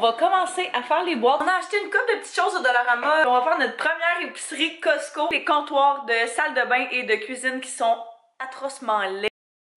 On va commencer à faire les boîtes. On a acheté une couple de petites choses au Dollarama. On va faire notre première épicerie Costco. Les comptoirs de salle de bain et de cuisine qui sont atrocement laids.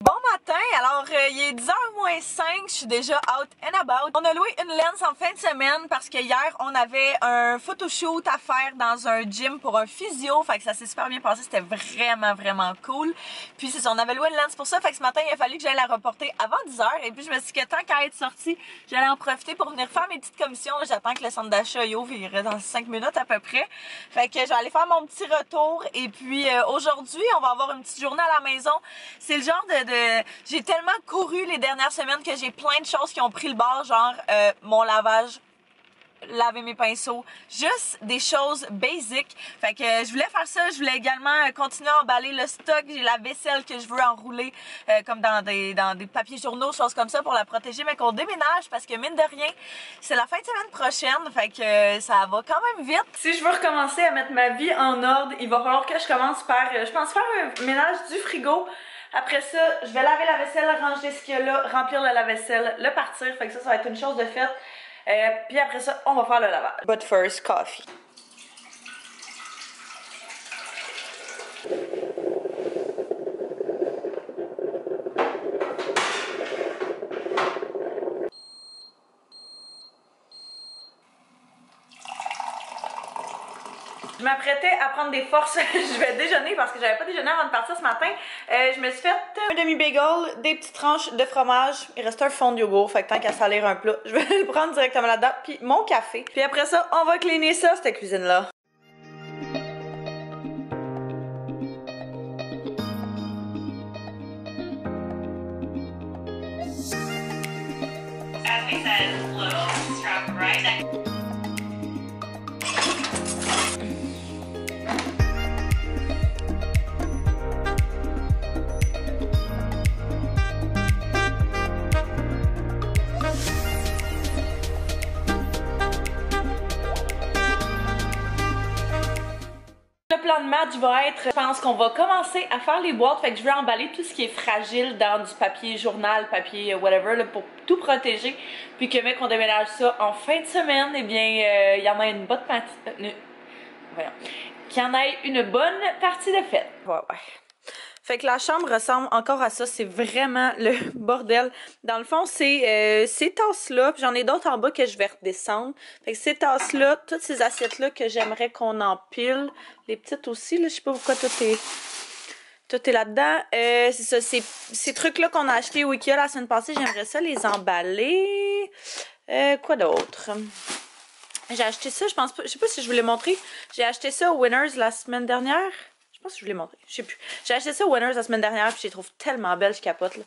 Bon matin, alors il est 10h moins 5, je suis déjà out and about. On a loué une lens en fin de semaine parce que hier on avait un photoshoot à faire dans un gym pour un physio, fait que ça s'est super bien passé, c'était vraiment cool. Puis c'est ça, on avait loué une lens pour ça, fait que ce matin il a fallu que j'aille la reporter avant 10h et puis je me suis dit que tant qu'à être sortie, j'allais en profiter pour venir faire mes petites commissions. J'attends que le centre d'achat ouvre, il reste dans 5 minutes à peu près. Fait que je vais aller faire mon petit retour et puis aujourd'hui on va avoir une petite journée à la maison. C'est le genre de j'ai tellement couru les dernières semaines que j'ai plein de choses qui ont pris le bord, genre mon lavage, laver mes pinceaux, juste des choses basiques. Fait que je voulais faire ça, je voulais également continuer à emballer le stock. J'ai la vaisselle que je veux enrouler comme dans des papiers journaux, choses comme ça pour la protéger, mais qu'on déménage parce que mine de rien, c'est la fin de semaine prochaine, fait que ça va quand même vite. Si je veux recommencer à mettre ma vie en ordre, il va falloir que je commence par, je pense faire un ménage du frigo. Après ça, je vais laver la vaisselle, ranger ce qu'il y a là, remplir le lave-vaisselle, le partir. Fait que ça va être une chose de faite. Puis après ça, on va faire le lavage. But first, coffee. Je m'apprêtais à prendre des forces, je vais déjeuner parce que j'avais pas déjeuné avant de partir ce matin. Je me suis fait un demi-bagel, des petites tranches de fromage, il reste un fond de yogourt, fait que tant qu'à salir un plat, je vais le prendre directement là-dedans, puis mon café. Puis après ça, on va cleaner ça, cette cuisine-là. As we said, low, strap right. Le plan de match va être, je pense qu'on va commencer à faire les boîtes, fait que je vais emballer tout ce qui est fragile dans du papier journal, papier whatever, là, pour tout protéger, puis que mec, on déménage ça en fin de semaine, eh bien, il y en a une bonne partie, qu'il y en ait une bonne partie de fête. Ouais. Fait que la chambre ressemble encore à ça, c'est vraiment le bordel. Dans le fond, c'est ces tasses-là, puis j'en ai d'autres en bas que je vais redescendre. Fait que ces tasses-là, toutes ces assiettes-là que j'aimerais qu'on empile. Les petites aussi, là, je sais pas pourquoi tout est là-dedans. C'est ça, ces trucs-là qu'on a achetés au Ikea la semaine passée, j'aimerais ça les emballer. Quoi d'autre? J'ai acheté ça, je pense pas, je sais pas si je vous l'ai montré. J'ai acheté ça au Winners la semaine dernière. Je pense que je vous l'ai montré, je sais plus. J'ai acheté ça au Winners la semaine dernière, puis je les trouve tellement belles, je capote, là.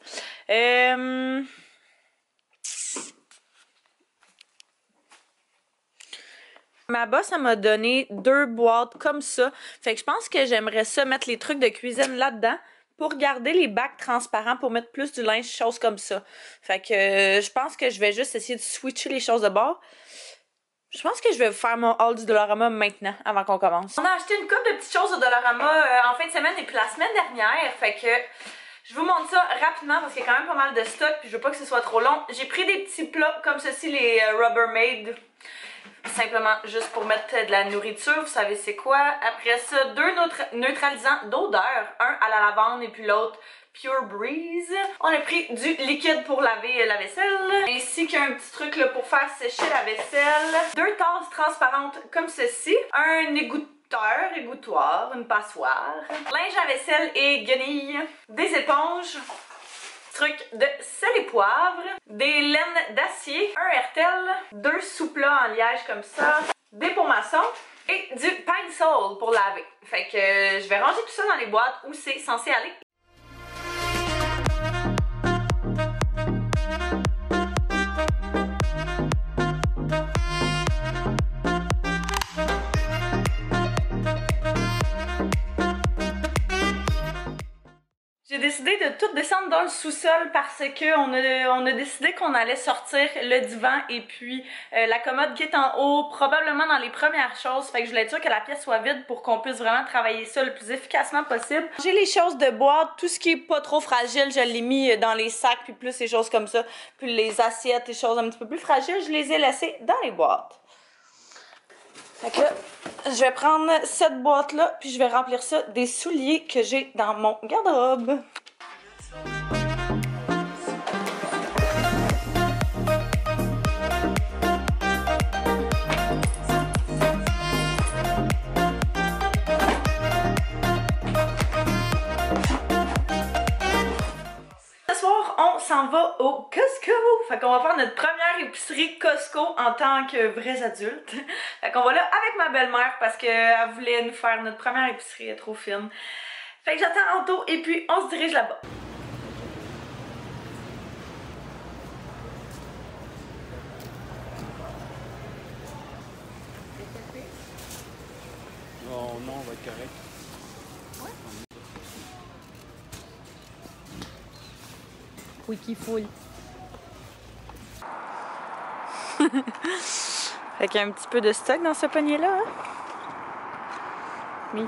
Ma boss, elle m'a donné 2 boîtes comme ça. Fait que je pense que j'aimerais ça mettre les trucs de cuisine là-dedans pour garder les bacs transparents pour mettre plus du linge, choses comme ça. Fait que je pense que je vais juste essayer de switcher les choses de bord. Je pense que je vais faire mon haul du Dollarama maintenant, avant qu'on commence. On a acheté une couple de petites choses au Dollarama en fin de semaine et puis la semaine dernière. Fait que je vous montre ça rapidement parce qu'il y a quand même pas mal de stock puis je veux pas que ce soit trop long. J'ai pris des petits plats comme ceci, les Rubbermaid. Simplement juste pour mettre de la nourriture, vous savez c'est quoi. Après ça, 2 neutralisants d'odeur. Un à la lavande et puis l'autre Pure Breeze. On a pris du liquide pour laver la vaisselle, ainsi qu'un petit truc là, pour faire sécher la vaisselle. 2 tasses transparentes comme ceci. Un égouttoir, une passoire. Linge à vaisselle et guenilles. Des éponges. Truc de sel et poivre. Des laines d'acier. Un Hertel. 2 sous-plats en liège comme ça. Des pots maçons. Et du Pine-Sol pour laver. Fait que je vais ranger tout ça dans les boîtes où c'est censé aller. J'ai décidé de de tout descendre dans le sous-sol parce que on a décidé qu'on allait sortir le divan et puis la commode qui est en haut, probablement dans les premières choses. Fait que je voulais être sûre que la pièce soit vide pour qu'on puisse vraiment travailler ça le plus efficacement possible. J'ai les choses de boîte, tout ce qui est pas trop fragile, je l'ai mis dans les sacs, puis plus les choses comme ça, puis les assiettes, les choses un petit peu plus fragiles, je les ai laissées dans les boîtes. Fait que là, je vais prendre cette boîte-là, puis je vais remplir ça des souliers que j'ai dans mon garde-robe. On s'en va au Costco! Fait qu'on va faire notre première épicerie Costco en tant que vrais adultes. Fait qu'on va là avec ma belle-mère parce qu'elle voulait nous faire notre première épicerie, elle est trop fine. Fait que j'attends Anto et puis on se dirige là-bas. Oh non, on va être correct. Wiki full. Fait qu'il y a un petit peu de stock dans ce panier-là. Hein?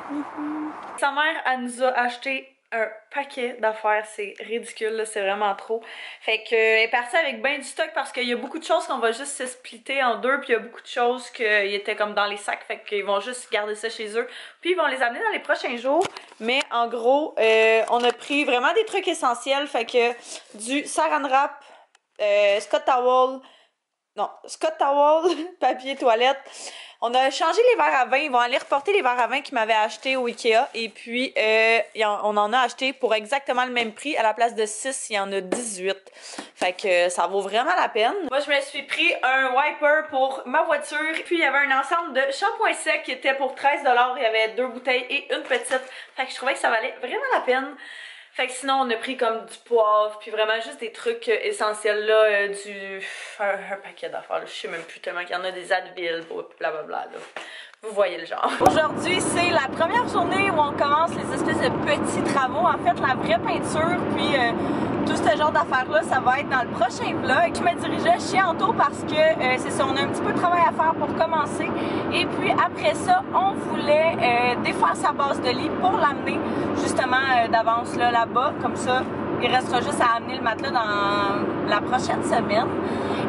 Sa mère, elle nous a acheté un paquet d'affaires. C'est ridicule, c'est vraiment trop. Fait qu'elle est partie avec bien du stock parce qu'il y a beaucoup de choses qu'on va juste se splitter en deux. Puis il y a beaucoup de choses qui étaient comme dans les sacs. Fait qu'ils vont juste garder ça chez eux. Puis ils vont les amener dans les prochains jours. Mais en gros, on a pris vraiment des trucs essentiels. Fait que du Saran Wrap, Scott Towel, papier toilette. On a changé les verres à vin. Ils vont aller reporter les verres à vin qu'ils m'avaient achetés au Ikea. Et puis, on en a acheté pour exactement le même prix. À la place de 6, il y en a 18. Fait que ça vaut vraiment la peine. Moi, je me suis pris un wiper pour ma voiture. Puis, il y avait un ensemble de shampoing sec qui était pour 13 $. Il y avait 2 bouteilles et une petite. Fait que je trouvais que ça valait vraiment la peine. Fait que sinon, on a pris comme du poivre, puis vraiment juste des trucs essentiels là, un paquet d'affaires. Je sais même plus tellement qu'il y en a des Advil, blablabla là. Vous voyez le genre. Aujourd'hui, c'est la première journée où on commence les espèces de petits travaux. En fait, la vraie peinture, puis tout ce genre d'affaires-là, ça va être dans le prochain vlog. Je me dirigeais chez Anto parce que c'est ça, on a un petit peu de travail à faire pour commencer. Et puis après ça, on voulait défaire sa base de lit pour l'amener justement d'avance là-bas. Comme ça, il restera juste à amener le matelas dans la prochaine semaine.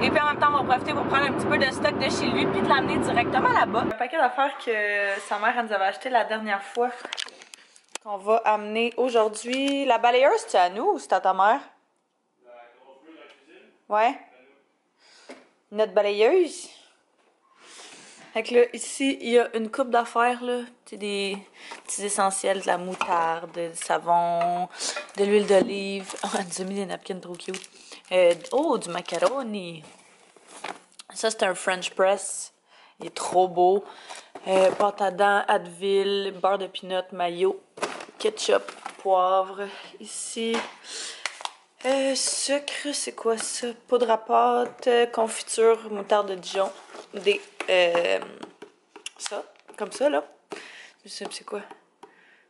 Et puis en même temps, on va profiter pour prendre un petit peu de stock de chez lui puis de l'amener directement là-bas. Un paquet d'affaires que sa mère elle nous avait acheté la dernière fois qu'on va amener aujourd'hui. La balayeuse, c'est à nous ou c'est à ta mère? La grosse bleue de la cuisine? Ouais. Notre balayeuse. Fait que là, ici, il y a une coupe d'affaires, là. Tu sais, des petits essentiels, de la moutarde, du savon, de l'huile d'olive. Oh, elle nous a mis des napkins trop cute. Oh, du macaroni. Ça, c'est un French press. Il est trop beau. Pâte à dents, Advil, beurre de peanut, mayo, ketchup, poivre. Ici, sucre, c'est quoi ça? Poudre à pâte, confiture, moutarde de Dijon. Des ça, comme ça là. Je sais c'est quoi.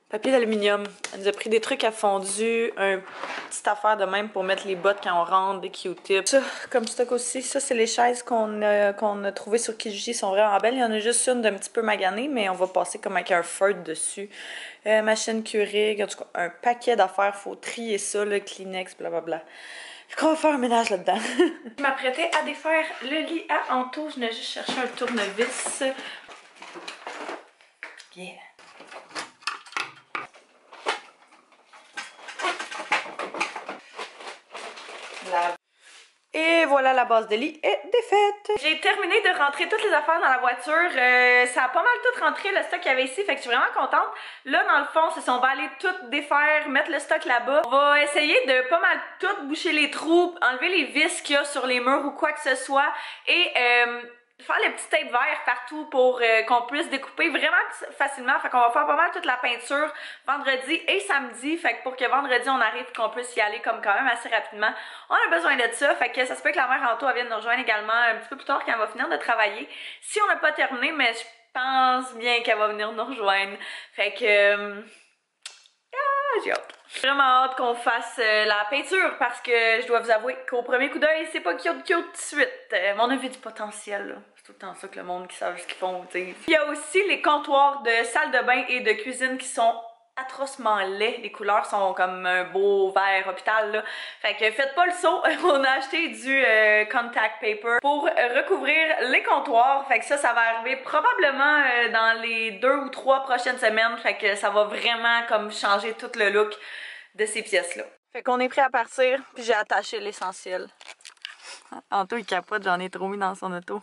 Papier d'aluminium. Elle nous a pris des trucs à fondu, une petite affaire de même pour mettre les bottes quand on rentre, des Q-tips. Ça, comme stock aussi. Ça, c'est les chaises qu'on a trouvées sur Kijiji. Elles sont vraiment belles. Il y en a juste une d'un petit peu maganée, mais on va passer comme avec un feu dessus. Machine Keurig, en tout cas, un paquet d'affaires. Faut trier ça, le Kleenex, blablabla. Fait qu'on va faire un ménage là-dedans. Je m'apprêtais à défaire le lit à Anto. Je venais juste chercher un tournevis. Yeah. Et voilà, la base de lit est défaite. J'ai terminé de rentrer toutes les affaires dans la voiture. Ça a pas mal tout rentré, le stock qu'il y avait ici. Fait que je suis vraiment contente. Là, dans le fond, c'est ça, on va aller tout défaire, mettre le stock là-bas. On va essayer de pas mal tout boucher les trous, enlever les vis qu'il y a sur les murs ou quoi que ce soit. Et faire le petit tape vert partout pour qu'on puisse découper vraiment facilement. Fait qu'on va faire pas mal toute la peinture vendredi et samedi. Fait que pour que vendredi on arrive et qu'on puisse y aller comme quand même assez rapidement. On a besoin de ça. Fait que ça se peut que la mère Anto vienne nous rejoindre également un petit peu plus tard quand elle va finir de travailler. Si on n'a pas terminé, mais je pense bien qu'elle va venir nous rejoindre. Fait que... J'ai hâte. J'ai vraiment hâte qu'on fasse la peinture parce que je dois vous avouer qu'au premier coup d'œil, c'est pas cute tout de suite. Mais on a vu du potentiel, là. C'est tout le temps ça que le monde qui savent ce qu'ils font, tu sais. Il y a aussi les comptoirs de salle de bain et de cuisine qui sont atrocement laids. Les couleurs sont comme un beau vert hôpital, là. Fait que faites pas le saut. On a acheté du contact paper pour recouvrir les comptoirs. Fait que ça va arriver probablement dans les 2 ou 3 prochaines semaines. Fait que ça va vraiment comme changer tout le look de ces pièces-là. Fait qu'on est prêt à partir, puis j'ai attaché l'essentiel. Anto, il capote, j'en ai trop mis dans son auto.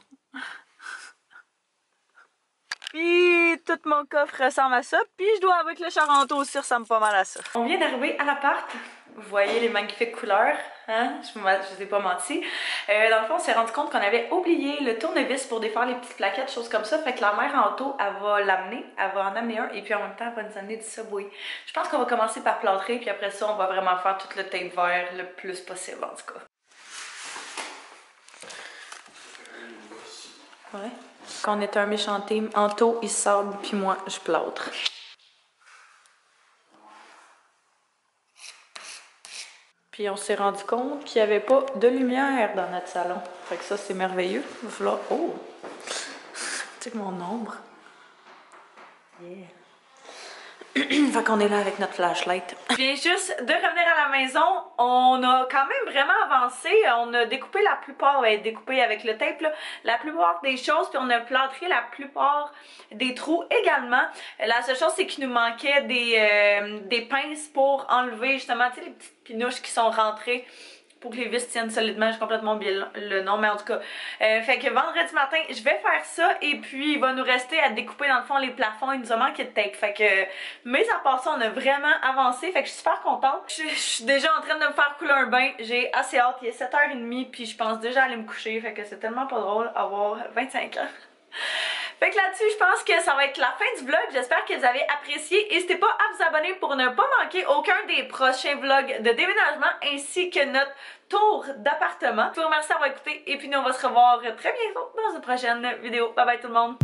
Puis tout mon coffre ressemble à ça. Puis je dois avouer que le Charenton aussi ressemble pas mal à ça. On vient d'arriver à l'appart. Vous voyez les magnifiques couleurs, hein? Je vous ai pas menti. Dans le fond, on s'est rendu compte qu'on avait oublié le tournevis pour défaire les petites plaquettes, choses comme ça. Fait que la mère en auto, elle va l'amener, elle va en amener un et puis en même temps, elle va nous amener du Subway. Je pense qu'on va commencer par plâtrer puis après ça, on va vraiment faire tout le teint vert le plus possible en tout cas. Ouais. Quand on est un méchant team, Anto il sable puis moi je plâtre. Puis on s'est rendu compte qu'il n'y avait pas de lumière dans notre salon. Fait que ça c'est merveilleux. Voilà. Oh! Tu sais que mon ombre. Yeah. Fait qu'on est là avec notre flashlight. Je viens juste de revenir à la maison. On a quand même vraiment avancé. On a découpé la plupart, découpé avec le tape, là, la plupart des choses. Puis on a plâtré la plupart des trous également. La seule chose, c'est qu'il nous manquait des pinces pour enlever justement, tu sais, les petites pinouches qui sont rentrées. Pour que les vis tiennent solidement, j'ai complètement oublié le nom, mais en tout cas. Fait que vendredi matin, je vais faire ça et puis il va nous rester à découper dans le fond les plafonds. Il nous a manqué de tape. Fait que, mais à part ça, on a vraiment avancé. Fait que je suis super contente. Je suis déjà en train de me faire couler un bain. J'ai assez hâte. Il est 7h30 puis je pense déjà aller me coucher. Fait que c'est tellement pas drôle avoir 25 ans. Fait que là-dessus, je pense que ça va être la fin du vlog. J'espère que vous avez apprécié. N'hésitez pas à vous abonner pour ne pas manquer aucun des prochains vlogs de déménagement ainsi que notre tour d'appartement. Je vous remercie d'avoir écouté et puis nous on va se revoir très bientôt dans une prochaine vidéo. Bye bye tout le monde!